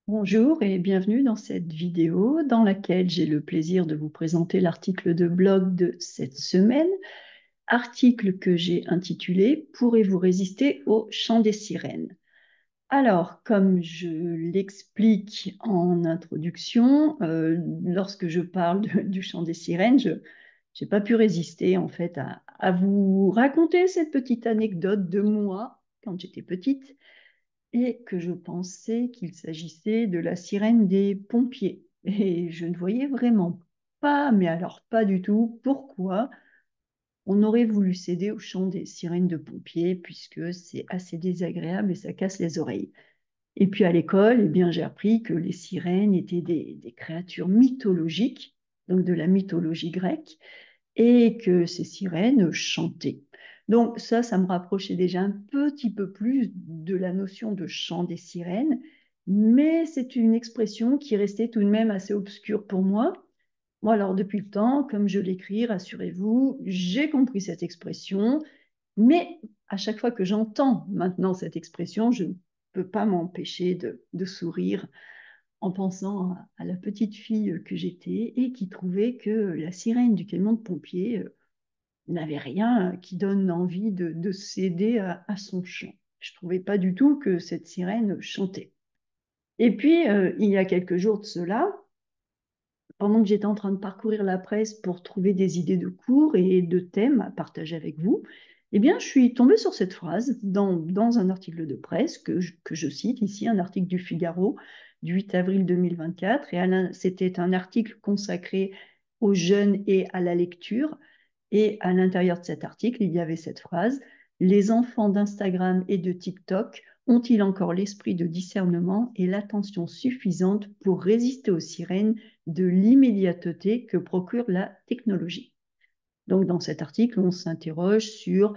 Bonjour et bienvenue dans cette vidéo dans laquelle j'ai le plaisir de vous présenter l'article de blog de cette semaine, article que j'ai intitulé Pourrez-vous résister au chant des sirènes? Alors, comme je l'explique en introduction, lorsque je parle du chant des sirènes, je n'ai pas pu résister en fait à vous raconter cette petite anecdote de moi quand j'étais petite et que je pensais qu'il s'agissait de la sirène des pompiers. Et je ne voyais vraiment pas, mais alors pas du tout, pourquoi on aurait voulu céder au chant des sirènes de pompiers, puisque c'est assez désagréable et ça casse les oreilles. Et puis à l'école, eh bien, j'ai appris que les sirènes étaient des créatures mythologiques, donc de la mythologie grecque, et que ces sirènes chantaient. Donc ça me rapprochait déjà un petit peu plus de la notion de chant des sirènes, mais c'est une expression qui restait tout de même assez obscure pour moi. Moi, alors depuis le temps, comme je l'écris, rassurez-vous, j'ai compris cette expression, mais à chaque fois que j'entends maintenant cette expression, je ne peux pas m'empêcher de sourire en pensant à la petite fille que j'étais et qui trouvait que la sirène du camion de pompiers n'avait rien qui donne envie de céder à son chant. Je ne trouvais pas du tout que cette sirène chantait. Et puis, il y a quelques jours de cela, pendant que j'étais en train de parcourir la presse pour trouver des idées de cours et de thèmes à partager avec vous, eh bien, je suis tombée sur cette phrase dans un article de presse que je cite ici, un article du Figaro du 8 avril 2024. Et c'était un article consacré aux jeunes et à la lecture. Et à l'intérieur de cet article, il y avait cette phrase: les enfants d'Instagram et de TikTok ont-ils encore l'esprit de discernement et l'attention suffisante pour résister aux sirènes de l'immédiateté que procure la technologie? Donc, dans cet article, on s'interroge sur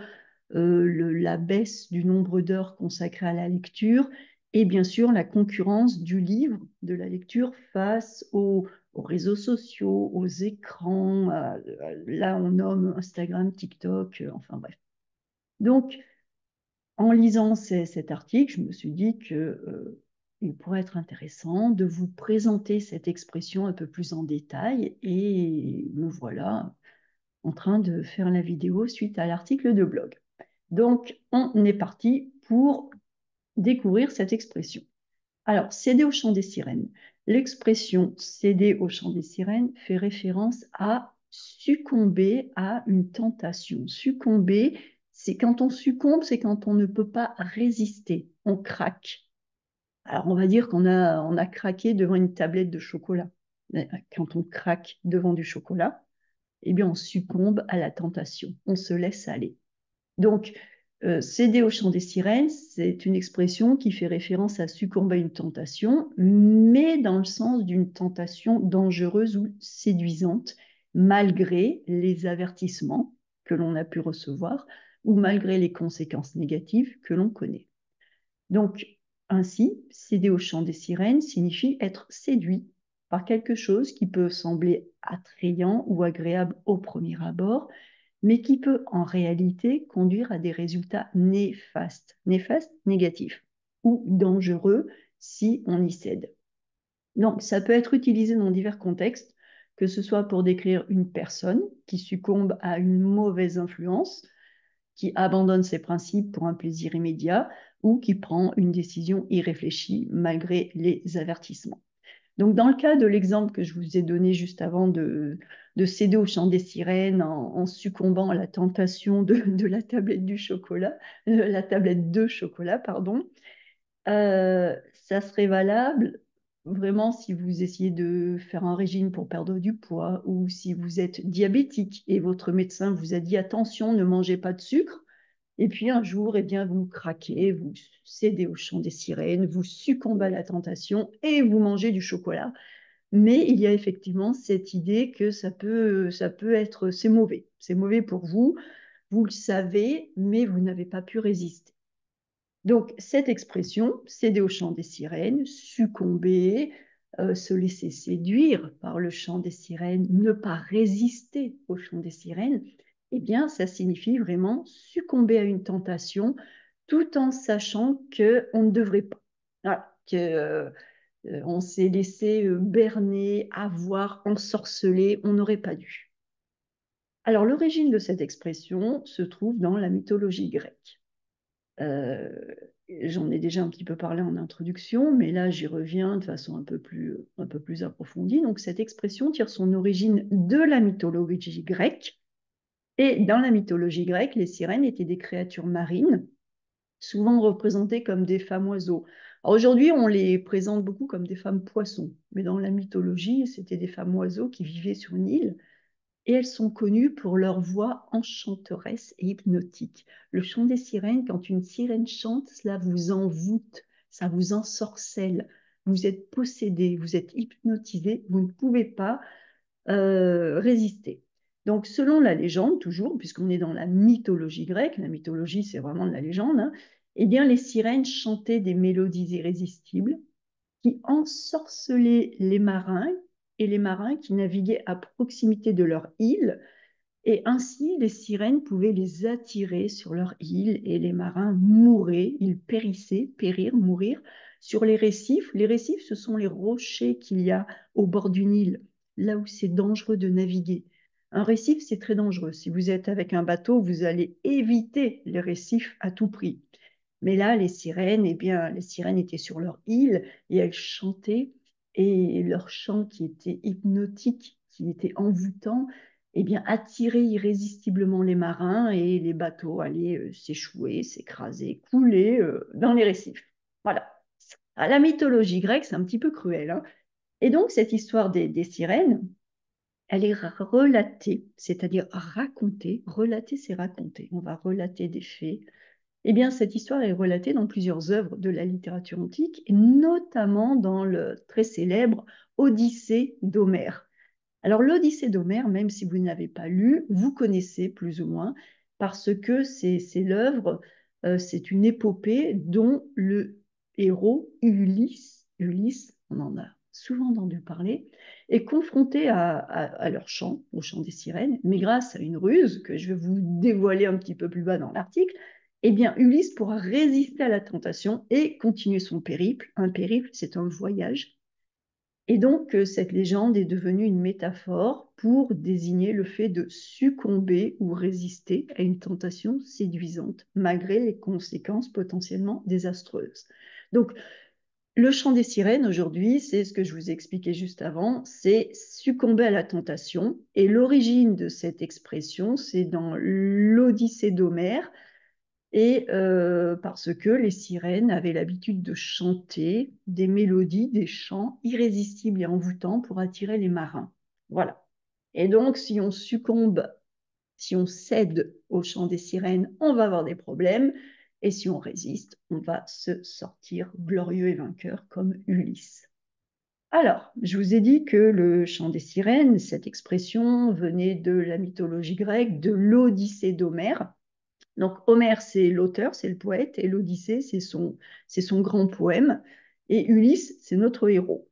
la baisse du nombre d'heures consacrées à la lecture et bien sûr la concurrence du livre, de la lecture face aux réseaux sociaux, aux écrans. Là, on nomme Instagram, TikTok, enfin bref. Donc, en lisant cet article, je me suis dit que il pourrait être intéressant de vous présenter cette expression un peu plus en détail et me voilà en train de faire la vidéo suite à l'article de blog. Donc, on est parti pour découvrir cette expression. Alors, céder au chant des sirènes. L'expression céder au chant des sirènes fait référence à succomber à une tentation. Succomber, c'est quand on succombe, c'est quand on ne peut pas résister, on craque. Alors, on va dire on a craqué devant une tablette de chocolat. Quand on craque devant du chocolat, eh bien, on succombe à la tentation, on se laisse aller. Donc, céder au chant des sirènes, c'est une expression qui fait référence à succomber à une tentation, mais dans le sens d'une tentation dangereuse ou séduisante, malgré les avertissements que l'on a pu recevoir ou malgré les conséquences négatives que l'on connaît. Donc, ainsi, céder au chant des sirènes signifie être séduit par quelque chose qui peut sembler attrayant ou agréable au premier abord, mais qui peut en réalité conduire à des résultats néfastes, négatifs, ou dangereux si on y cède. Donc, ça peut être utilisé dans divers contextes, que ce soit pour décrire une personne qui succombe à une mauvaise influence, qui abandonne ses principes pour un plaisir immédiat, ou qui prend une décision irréfléchie malgré les avertissements. Donc, dans le cas de l'exemple que je vous ai donné juste avant de céder au chant des sirènes en succombant à la tentation de la tablette du chocolat, la tablette de chocolat, pardon, ça serait valable vraiment si vous essayez de faire un régime pour perdre du poids ou si vous êtes diabétique et votre médecin vous a dit attention, ne mangez pas de sucre. Et puis un jour, eh bien, vous craquez, vous cédez au chant des sirènes, vous succombez à la tentation et vous mangez du chocolat. Mais il y a effectivement cette idée que ça peut être, c'est mauvais pour vous, vous le savez, mais vous n'avez pas pu résister. Donc cette expression, céder au chant des sirènes, succomber, se laisser séduire par le chant des sirènes, ne pas résister au chant des sirènes, eh bien ça signifie vraiment succomber à une tentation tout en sachant qu'on ne devrait pas. Voilà, que On s'est laissé berner, avoir, ensorceler, on n'aurait pas dû. Alors, l'origine de cette expression se trouve dans la mythologie grecque. Euh, J'en ai déjà un petit peu parlé en introduction, mais là, j'y reviens de façon un peu plus approfondie. Donc, cette expression tire son origine de la mythologie grecque. Et dans la mythologie grecque, les sirènes étaient des créatures marines, souvent représentées comme des femmes oiseaux. Aujourd'hui, on les présente beaucoup comme des femmes poissons, mais dans la mythologie, c'était des femmes oiseaux qui vivaient sur une île et elles sont connues pour leur voix enchanteresse et hypnotique. Le chant des sirènes, quand une sirène chante, cela vous envoûte, ça vous ensorcelle, vous êtes possédé, vous êtes hypnotisé, vous ne pouvez pas résister. Donc, selon la légende, toujours, puisqu'on est dans la mythologie grecque, la mythologie, c'est vraiment de la légende, hein, eh bien, les sirènes chantaient des mélodies irrésistibles qui ensorcelaient les marins et les marins qui naviguaient à proximité de leur île. Et ainsi, les sirènes pouvaient les attirer sur leur île et les marins mouraient, ils périssaient, périr, mourir sur les récifs. Les récifs, ce sont les rochers qu'il y a au bord d'une île, là où c'est dangereux de naviguer. Un récif, c'est très dangereux. Si vous êtes avec un bateau, vous allez éviter les récifs à tout prix. Mais là, les sirènes, eh bien, les sirènes étaient sur leur île et elles chantaient et leur chant qui était hypnotique, qui était envoûtant, eh bien, attirait irrésistiblement les marins et les bateaux allaient s'échouer, s'écraser, couler dans les récifs. Voilà. À la mythologie grecque, c'est un petit peu cruel, hein. Et donc, cette histoire des sirènes, elle est relatée, c'est-à-dire racontée. Relater, c'est raconter. On va relater des faits. Eh bien, cette histoire est relatée dans plusieurs œuvres de la littérature antique, et notamment dans le très célèbre Odyssée d'Homère. Alors, l'Odyssée d'Homère, même si vous n'avez pas lu, vous connaissez plus ou moins, parce que c'est l'œuvre, c'est une épopée dont le héros Ulysse, on en a souvent entendu parler, est confronté à leur chant, au chant des sirènes, mais grâce à une ruse que je vais vous dévoiler un petit peu plus bas dans l'article, eh bien, Ulysse pourra résister à la tentation et continuer son périple. Un périple, c'est un voyage et donc, cette légende est devenue une métaphore pour désigner le fait de succomber ou résister à une tentation séduisante, malgré les conséquences potentiellement désastreuses. Donc, le chant des sirènes aujourd'hui, c'est ce que je vous expliquais juste avant, c'est succomber à la tentation. Et l'origine de cette expression, c'est dans l'Odyssée d'Homère, et parce que les sirènes avaient l'habitude de chanter des mélodies, des chants irrésistibles et envoûtants pour attirer les marins. Voilà. Et donc, si on succombe, si on cède au chant des sirènes, on va avoir des problèmes. Et si on résiste, on va se sortir glorieux et vainqueur comme Ulysse. Alors, je vous ai dit que le chant des sirènes, cette expression venait de la mythologie grecque, de l'Odyssée d'Homère. Donc Homère, c'est l'auteur, c'est le poète, et l'Odyssée, c'est son grand poème. Et Ulysse, c'est notre héros.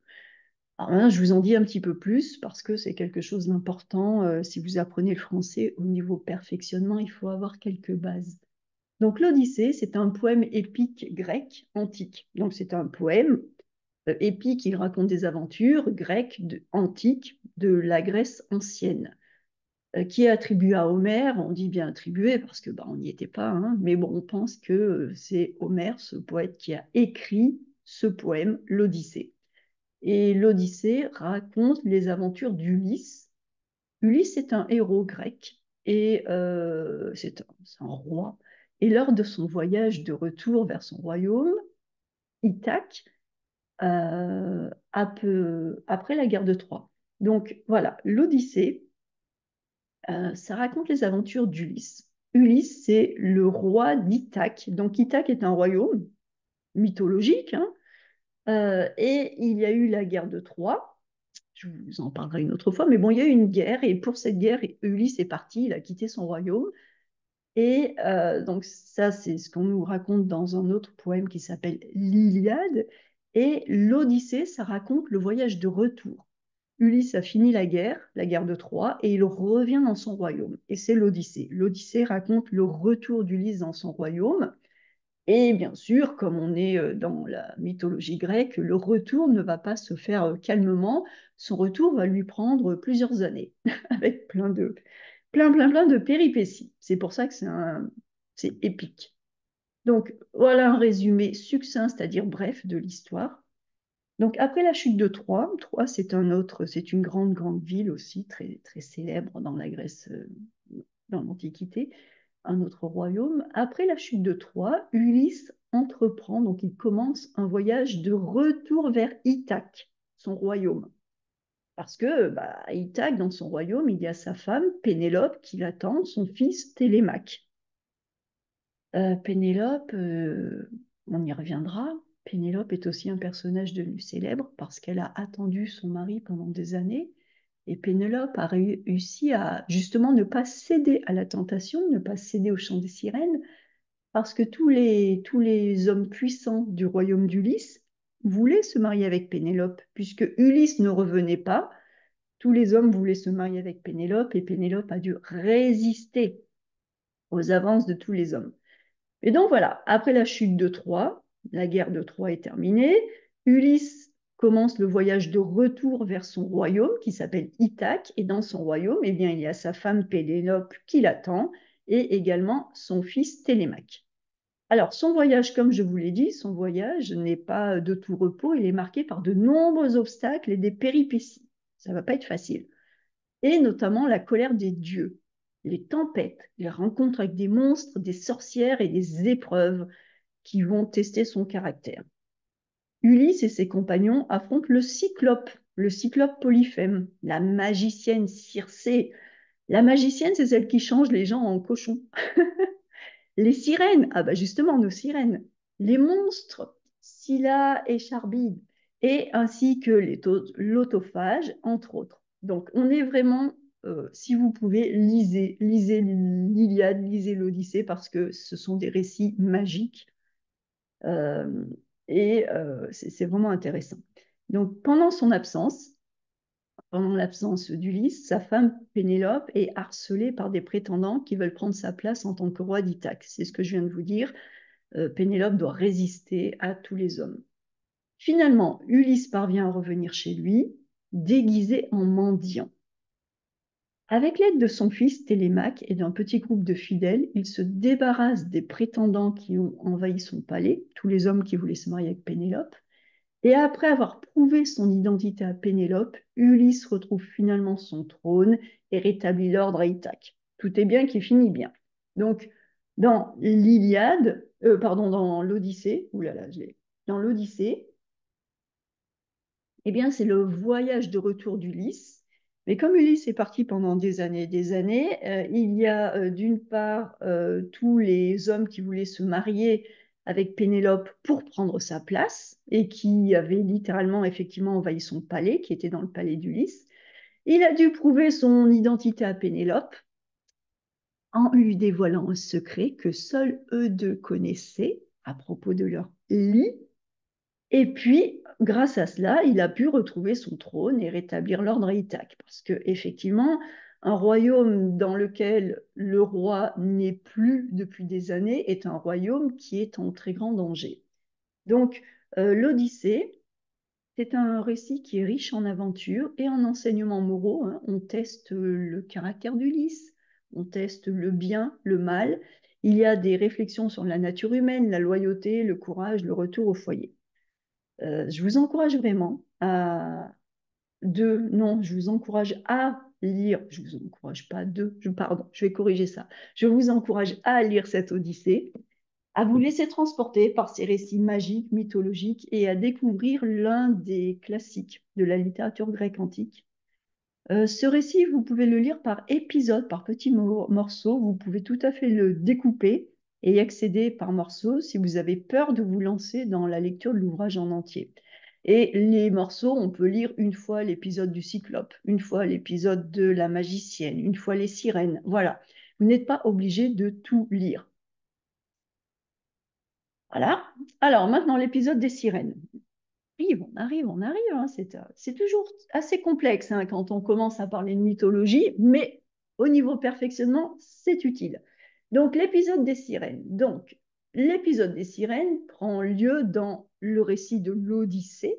Alors là, je vous en dis un petit peu plus parce que c'est quelque chose d'important. Si vous apprenez le français au niveau perfectionnement, il faut avoir quelques bases. Donc l'Odyssée, c'est un poème épique grec antique. Donc c'est un poème épique, il raconte des aventures grecques antiques de la Grèce ancienne qui est attribué à Homère. On dit bien attribué parce que bah, on n'y était pas, hein, mais bon, on pense que c'est Homère, ce poète, qui a écrit ce poème, l'Odyssée. Et l'Odyssée raconte les aventures d'Ulysse. Ulysse est un héros grec et c'est un roi. Et lors de son voyage de retour vers son royaume, Ithaque, après la guerre de Troie. Donc voilà, l'Odyssée, ça raconte les aventures d'Ulysse. Ulysse, c'est le roi d'Ithaque. Donc Ithaque est un royaume mythologique, hein, et il y a eu la guerre de Troie. Je vous en parlerai une autre fois, mais bon, il y a eu une guerre, et pour cette guerre, Ulysse est parti, il a quitté son royaume. Et donc ça, c'est ce qu'on nous raconte dans un autre poème qui s'appelle l'Iliade. Et l'Odyssée, ça raconte le voyage de retour. Ulysse a fini la guerre de Troie, et il revient dans son royaume. Et c'est l'Odyssée. L'Odyssée raconte le retour d'Ulysse dans son royaume. Et bien sûr, comme on est dans la mythologie grecque, le retour ne va pas se faire calmement. Son retour va lui prendre plusieurs années, avec plein de péripéties. C'est pour ça que c'est épique. Donc, voilà un résumé succinct, c'est-à-dire bref, de l'histoire. Donc, après la chute de Troie, Troie, c'est une grande ville aussi, très, très célèbre dans la Grèce, dans l'Antiquité, un autre royaume. Après la chute de Troie, Ulysse entreprend, donc il commence un voyage de retour vers Ithaque, son royaume. Parce que à Ithaque, dans son royaume, il y a sa femme, Pénélope, qui l'attend, son fils, Télémaque. Pénélope, on y reviendra. Pénélope est aussi un personnage devenu célèbre parce qu'elle a attendu son mari pendant des années. Et Pénélope a réussi à justement ne pas céder à la tentation, ne pas céder au chant des sirènes, parce que tous les hommes puissants du royaume d'Ulysse voulaient se marier avec Pénélope, puisque Ulysse ne revenait pas. Tous les hommes voulaient se marier avec Pénélope et Pénélope a dû résister aux avances de tous les hommes. Et donc voilà, après la chute de Troie, la guerre de Troie est terminée, Ulysse commence le voyage de retour vers son royaume qui s'appelle Ithaque, et dans son royaume, eh bien, il y a sa femme Pénélope qui l'attend, et également son fils Télémaque. Alors, son voyage, comme je vous l'ai dit, son voyage n'est pas de tout repos, il est marqué par de nombreux obstacles et des péripéties. Ça ne va pas être facile. Et notamment la colère des dieux, les tempêtes, les rencontres avec des monstres, des sorcières et des épreuves qui vont tester son caractère. Ulysse et ses compagnons affrontent le cyclope Polyphème, la magicienne Circé. La magicienne, c'est celle qui change les gens en cochons. Les sirènes, ah bah justement, nos sirènes. Les monstres, Scylla et Charbide, et ainsi que l'autophages, entre autres. Donc, on est vraiment, si vous pouvez, lisez l'Iliade, lisez l'Odyssée, parce que ce sont des récits magiques euh, c'est vraiment intéressant. Donc, pendant l'absence d'Ulysse, sa femme Pénélope est harcelée par des prétendants qui veulent prendre sa place en tant que roi d'Ithaque. C'est ce que je viens de vous dire. Pénélope doit résister à tous les hommes. Finalement, Ulysse parvient à revenir chez lui, déguisé en mendiant. Avec l'aide de son fils Télémaque et d'un petit groupe de fidèles, il se débarrasse des prétendants qui ont envahi son palais, tous les hommes qui voulaient se marier avec Pénélope. Et après avoir prouvé son identité à Pénélope, Ulysse retrouve finalement son trône et rétablit l'ordre à Ithaque. Tout est bien qui finit bien. Donc, dans l'Iliade, pardon, dans l'Odyssée, oulala, dans l'Odyssée, eh bien, c'est le voyage de retour d'Ulysse. Mais comme Ulysse est parti pendant des années, il y a d'une part tous les hommes qui voulaient se marier avec Pénélope pour prendre sa place et qui avaient littéralement, effectivement, envahi son palais, qui était dans le palais d'Ulysse. Il a dû prouver son identité à Pénélope en lui dévoilant un secret que seuls eux deux connaissaient à propos de leur lit et puis, grâce à cela, il a pu retrouver son trône et rétablir l'ordre à Ithaque. Parce que, effectivement, un royaume dans lequel le roi n'est plus depuis des années est un royaume qui est en très grand danger. Donc, l'Odyssée, c'est un récit qui est riche en aventures et en enseignements moraux, hein. On teste le caractère d'Ulysse, on teste le bien, le mal. Il y a des réflexions sur la nature humaine, la loyauté, le courage, le retour au foyer. Je vous encourage vraiment non, je vous encourage à lire, je vous encourage pas pardon, je vais corriger ça. Je vous encourage à lire cette Odyssée, à vous laisser transporter par ces récits magiques, mythologiques et à découvrir l'un des classiques de la littérature grecque antique. Ce récit, vous pouvez le lire par épisode, par petits morceaux. Vous pouvez tout à fait le découper et y accéder par morceaux si vous avez peur de vous lancer dans la lecture de l'ouvrage en entier. Et les morceaux, on peut lire une fois l'épisode du Cyclope, une fois l'épisode de la magicienne, une fois les sirènes. Voilà. Vous n'êtes pas obligé de tout lire. Voilà. Alors maintenant, l'épisode des sirènes. On arrive, hein. C'est toujours assez complexe hein, quand on commence à parler de mythologie, mais au niveau perfectionnement, c'est utile. Donc, l'épisode des sirènes. Donc, l'épisode des sirènes prend lieu dans le récit de l'Odyssée.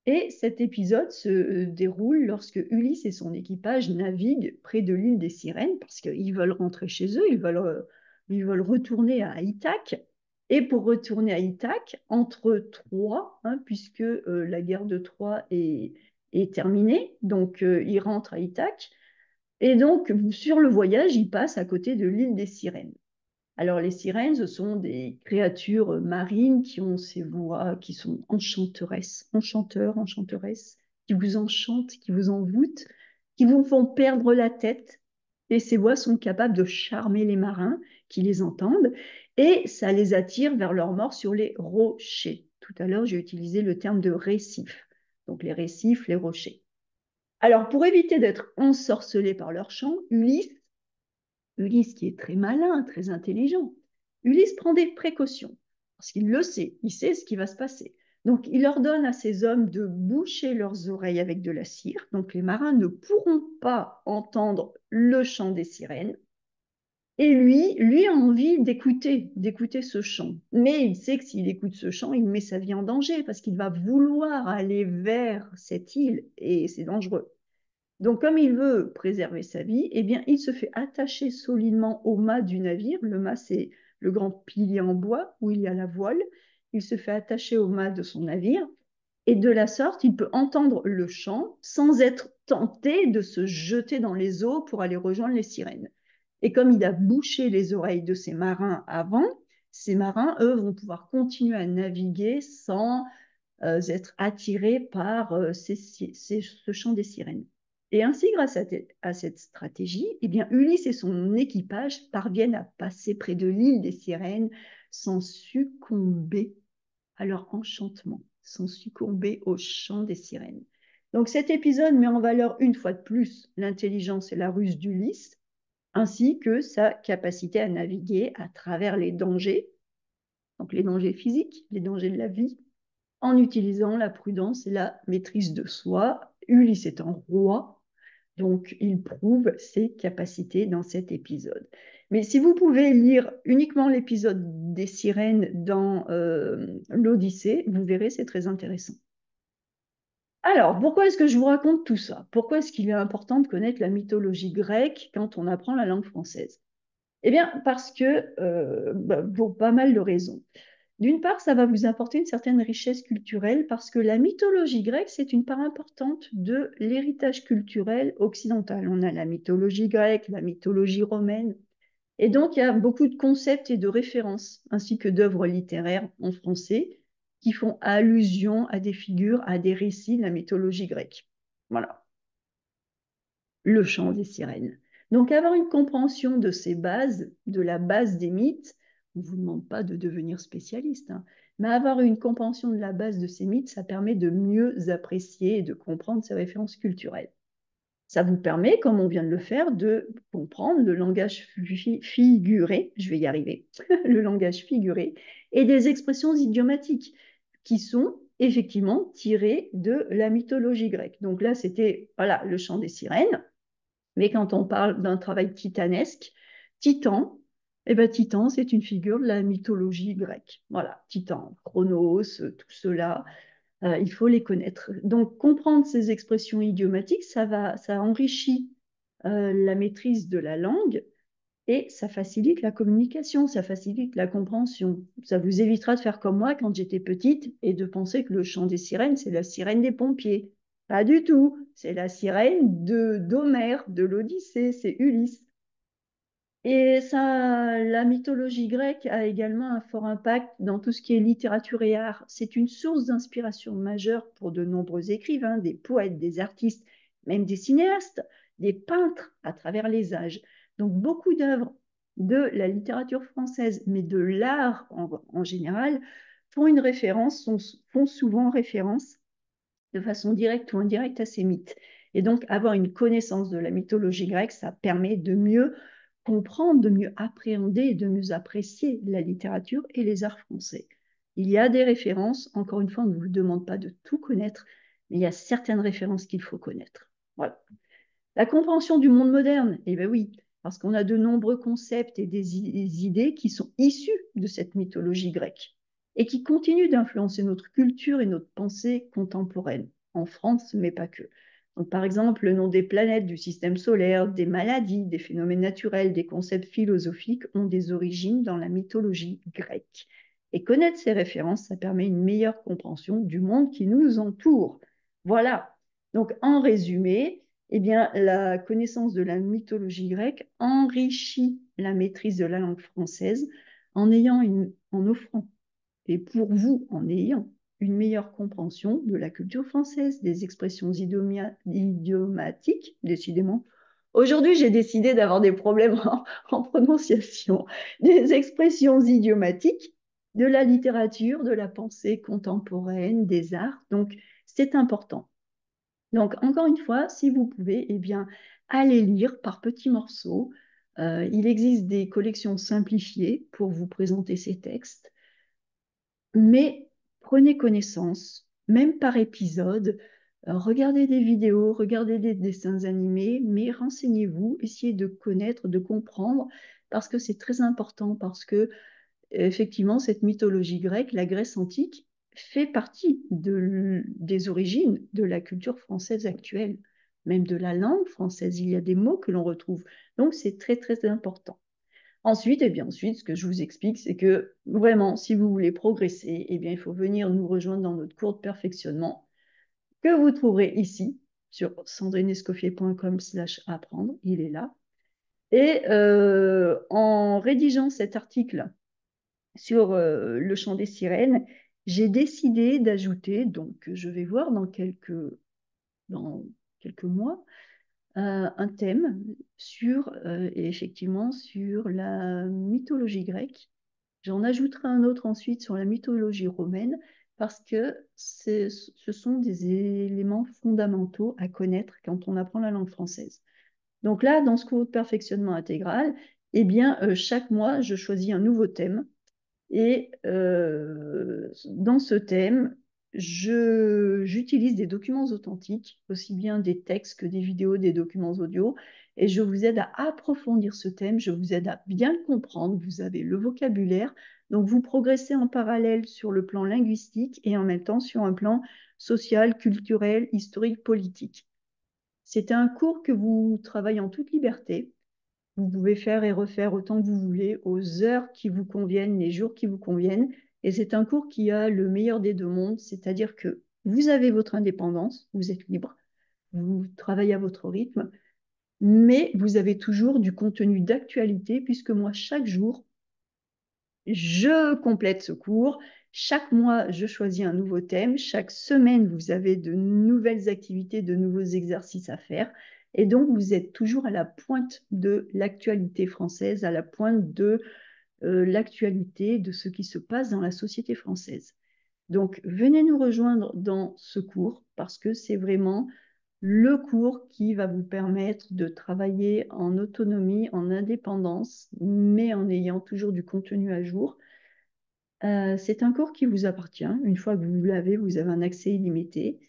Et cet épisode se déroule lorsque Ulysse et son équipage naviguent près de l'île des Sirènes parce qu'ils veulent rentrer chez eux, ils veulent retourner à Ithaque. Et pour retourner à Ithaque, entre Troie, hein, puisque la guerre de Troie est terminée, donc ils rentrent à Ithaque. Et donc, sur le voyage, ils passent à côté de l'île des Sirènes. Alors, les sirènes, ce sont des créatures marines qui ont ces voix qui sont enchanteresses, enchanteurs, enchanteresses, qui vous enchantent, qui vous envoûtent, qui vous font perdre la tête. Et ces voix sont capables de charmer les marins qui les entendent et ça les attire vers leur mort sur les rochers. Tout à l'heure, j'ai utilisé le terme de récif. Donc, les récifs, les rochers. Alors, pour éviter d'être ensorcelé par leur chant, Ulysse, qui est très malin, très intelligent, Ulysse prend des précautions, parce qu'il le sait, il sait ce qui va se passer. Donc, il ordonne à ses hommes de boucher leurs oreilles avec de la cire. Donc, les marins ne pourront pas entendre le chant des sirènes. Et lui a envie d'écouter ce chant. Mais il sait que s'il écoute ce chant, il met sa vie en danger, parce qu'il va vouloir aller vers cette île, et c'est dangereux. Donc, comme il veut préserver sa vie, eh bien, il se fait attacher solidement au mât du navire. Le mât, c'est le grand pilier en bois où il y a la voile. Il se fait attacher au mât de son navire. Et de la sorte, il peut entendre le chant sans être tenté de se jeter dans les eaux pour aller rejoindre les sirènes. Et comme il a bouché les oreilles de ces marins avant, ces marins, eux, vont pouvoir continuer à naviguer sans être attirés par ce chant des sirènes. Et ainsi, grâce à cette stratégie, eh bien, Ulysse et son équipage parviennent à passer près de l'île des sirènes sans succomber à leur enchantement, sans succomber au chant des sirènes. Donc cet épisode met en valeur une fois de plus l'intelligence et la ruse d'Ulysse, ainsi que sa capacité à naviguer à travers les dangers, donc les dangers physiques, les dangers de la vie, en utilisant la prudence et la maîtrise de soi. Ulysse est un roi, donc il prouve ses capacités dans cet épisode. Mais si vous pouvez lire uniquement l'épisode des sirènes dans l'Odyssée, vous verrez, c'est très intéressant. Alors, pourquoi est-ce que je vous raconte tout ça? Pourquoi est-ce qu'il est important de connaître la mythologie grecque quand on apprend la langue française? Eh bien, parce que, pour pas mal de raisons. D'une part, ça va vous apporter une certaine richesse culturelle parce que la mythologie grecque, c'est une part importante de l'héritage culturel occidental. On a la mythologie grecque, la mythologie romaine, et donc il y a beaucoup de concepts et de références, ainsi que d'œuvres littéraires en français, qui font allusion à des figures, à des récits de la mythologie grecque. Voilà, le chant des sirènes. Donc avoir une compréhension de ces bases, de la base des mythes, on ne vous demande pas de devenir spécialiste, hein, mais avoir une compréhension de la base de ces mythes, ça permet de mieux apprécier et de comprendre ces références culturelles. Ça vous permet, comme on vient de le faire, de comprendre le langage figuré, je vais y arriver, le langage figuré, et des expressions idiomatiques qui sont effectivement tirées de la mythologie grecque. Donc là, c'était voilà, le chant des sirènes. Mais quand on parle d'un travail titanesque, Titan, eh ben, Titan, c'est une figure de la mythologie grecque. Voilà, Titan, Chronos, tout cela, il faut les connaître. Donc, comprendre ces expressions idiomatiques, ça enrichit la maîtrise de la langue et ça facilite la communication, ça facilite la compréhension. Ça vous évitera de faire comme moi quand j'étais petite et de penser que le chant des sirènes, c'est la sirène des pompiers. Pas du tout. C'est la sirène d'Homère, de l'Odyssée, c'est Ulysse. Et ça, la mythologie grecque a également un fort impact dans tout ce qui est littérature et art. C'est une source d'inspiration majeure pour de nombreux écrivains, des poètes, des artistes, même des cinéastes, des peintres à travers les âges. Donc beaucoup d'œuvres de la littérature française, mais de l'art en général, font souvent référence de façon directe ou indirecte à ces mythes. Et donc, avoir une connaissance de la mythologie grecque, ça permet de mieux comprendre, de mieux appréhender et de mieux apprécier la littérature et les arts français. Il y a des références, encore une fois, on ne vous demande pas de tout connaître, mais il y a certaines références qu'il faut connaître. Voilà. La compréhension du monde moderne, eh bien oui, parce qu'on a de nombreux concepts et des idées qui sont issus de cette mythologie grecque et qui continuent d'influencer notre culture et notre pensée contemporaine, en France, mais pas que. Donc, par exemple, le nom des planètes, du système solaire, des maladies, des phénomènes naturels, des concepts philosophiques ont des origines dans la mythologie grecque. Et connaître ces références, ça permet une meilleure compréhension du monde qui nous entoure. Voilà. Donc, en résumé, eh bien, la connaissance de la mythologie grecque enrichit la maîtrise de la langue française en offrant, et pour vous, en ayant une meilleure compréhension de la culture française, des expressions idiomatiques, décidément. Aujourd'hui, j'ai décidé d'avoir des problèmes en prononciation, des expressions idiomatiques, de la littérature, de la pensée contemporaine, des arts. Donc, c'est important. Donc, encore une fois, si vous pouvez, eh bien, allez lire par petits morceaux. Il existe des collections simplifiées pour vous présenter ces textes, mais prenez connaissance, même par épisode. Regardez des vidéos, regardez des dessins animés, mais renseignez-vous, essayez de connaître, de comprendre, parce que c'est très important, parce que effectivement, cette mythologie grecque, la Grèce antique, fait partie des origines de la culture française actuelle, même de la langue française. Il y a des mots que l'on retrouve. Donc, c'est très, très important. Ensuite, ce que je vous explique, c'est que vraiment, si vous voulez progresser, eh bien, il faut venir nous rejoindre dans notre cours de perfectionnement que vous trouverez ici sur sandrinescoffier.com/apprendre. Il est là. Et en rédigeant cet article sur le chant des sirènes, j'ai décidé d'ajouter, donc je vais voir dans quelques mois, un thème et effectivement sur la mythologie grecque. J'en ajouterai un autre ensuite sur la mythologie romaine parce que ce sont des éléments fondamentaux à connaître quand on apprend la langue française. Donc là, dans ce cours de perfectionnement intégral, eh bien, chaque mois, je choisis un nouveau thème et dans ce thème, j'utilise des documents authentiques, aussi bien des textes que des vidéos, des documents audio, et je vous aide à approfondir ce thème, je vous aide à bien le comprendre, vous avez le vocabulaire, donc vous progressez en parallèle sur le plan linguistique et en même temps sur un plan social, culturel, historique, politique. C'est un cours que vous travaillez en toute liberté. Vous pouvez faire et refaire autant que vous voulez, aux heures qui vous conviennent, les jours qui vous conviennent. Et c'est un cours qui a le meilleur des deux mondes, c'est-à-dire que vous avez votre indépendance, vous êtes libre, vous travaillez à votre rythme, mais vous avez toujours du contenu d'actualité, puisque moi, chaque jour, je complète ce cours. Chaque mois, je choisis un nouveau thème. Chaque semaine, vous avez de nouvelles activités, de nouveaux exercices à faire. Et donc, vous êtes toujours à la pointe de l'actualité française, à la pointe de l'actualité de ce qui se passe dans la société française. Donc, venez nous rejoindre dans ce cours parce que c'est vraiment le cours qui va vous permettre de travailler en autonomie, en indépendance, mais en ayant toujours du contenu à jour. C'est un cours qui vous appartient. Une fois que vous l'avez, vous avez un accès illimité.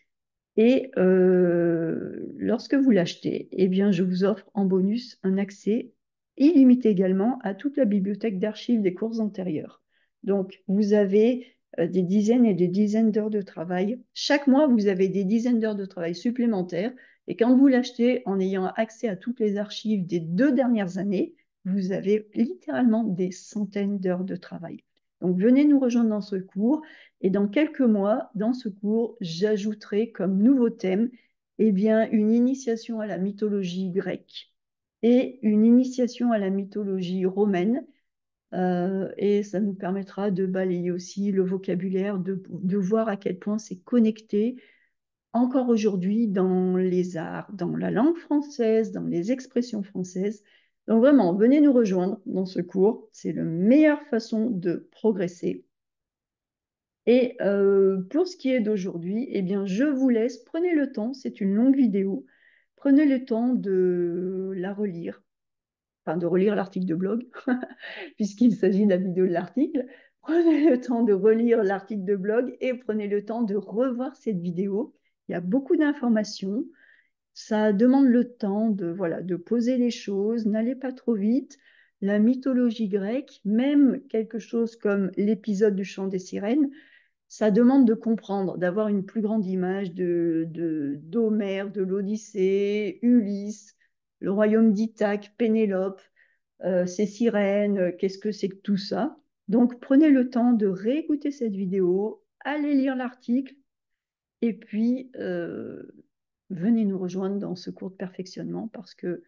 Et lorsque vous l'achetez, eh bien, je vous offre en bonus un accès illimité également à toute la bibliothèque d'archives des cours antérieurs. Donc, vous avez des dizaines et des dizaines d'heures de travail. Chaque mois, vous avez des dizaines d'heures de travail supplémentaires. Et quand vous l'achetez en ayant accès à toutes les archives des 2 dernières années, vous avez littéralement des centaines d'heures de travail. Donc, venez nous rejoindre dans ce cours. Et dans quelques mois, dans ce cours, j'ajouterai comme nouveau thème eh bien, une initiation à la mythologie grecque et une initiation à la mythologie romaine. Et ça nous permettra de balayer aussi le vocabulaire, de voir à quel point c'est connecté encore aujourd'hui dans les arts, dans la langue française, dans les expressions françaises. Donc vraiment, venez nous rejoindre dans ce cours. C'est la meilleure façon de progresser. Et pour ce qui est d'aujourd'hui, eh bien, je vous laisse. Prenez le temps, c'est une longue vidéo. Prenez le temps de la relire, enfin de relire l'article de blog, puisqu'il s'agit de la vidéo de l'article. Prenez le temps de relire l'article de blog et prenez le temps de revoir cette vidéo. Il y a beaucoup d'informations. Ça demande le temps de, voilà, de poser les choses, n'allez pas trop vite. La mythologie grecque, même quelque chose comme l'épisode du chant des sirènes, ça demande de comprendre, d'avoir une plus grande image d'Homère, de l'Odyssée, Ulysse, le royaume d'Ithaque, Pénélope, ces sirènes, qu'est-ce que c'est que tout ça? Donc prenez le temps de réécouter cette vidéo, allez lire l'article et puis venez nous rejoindre dans ce cours de perfectionnement parce que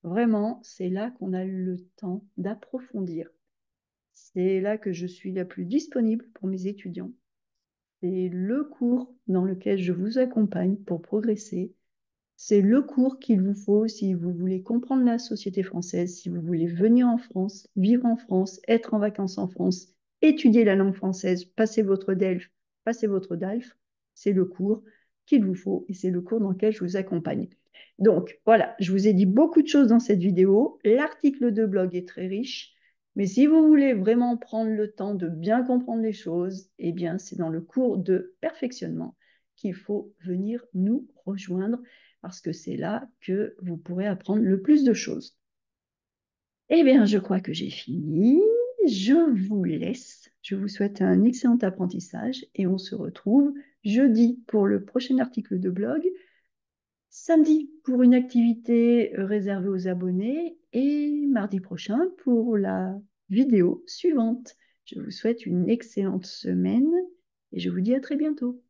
vraiment, c'est là qu'on a le temps d'approfondir. C'est là que je suis la plus disponible pour mes étudiants. C'est le cours dans lequel je vous accompagne pour progresser. C'est le cours qu'il vous faut si vous voulez comprendre la société française, si vous voulez venir en France, vivre en France, être en vacances en France, étudier la langue française, passer votre DELF, passer votre DALF. C'est le cours qu'il vous faut et c'est le cours dans lequel je vous accompagne. Donc voilà, je vous ai dit beaucoup de choses dans cette vidéo. L'article de blog est très riche. Mais si vous voulez vraiment prendre le temps de bien comprendre les choses, eh bien, c'est dans le cours de perfectionnement qu'il faut venir nous rejoindre parce que c'est là que vous pourrez apprendre le plus de choses. Eh bien, je crois que j'ai fini. Je vous laisse. Je vous souhaite un excellent apprentissage et on se retrouve jeudi pour le prochain article de blog, samedi pour une activité réservée aux abonnés et mardi prochain pour la vidéo suivante. Je vous souhaite une excellente semaine et je vous dis à très bientôt.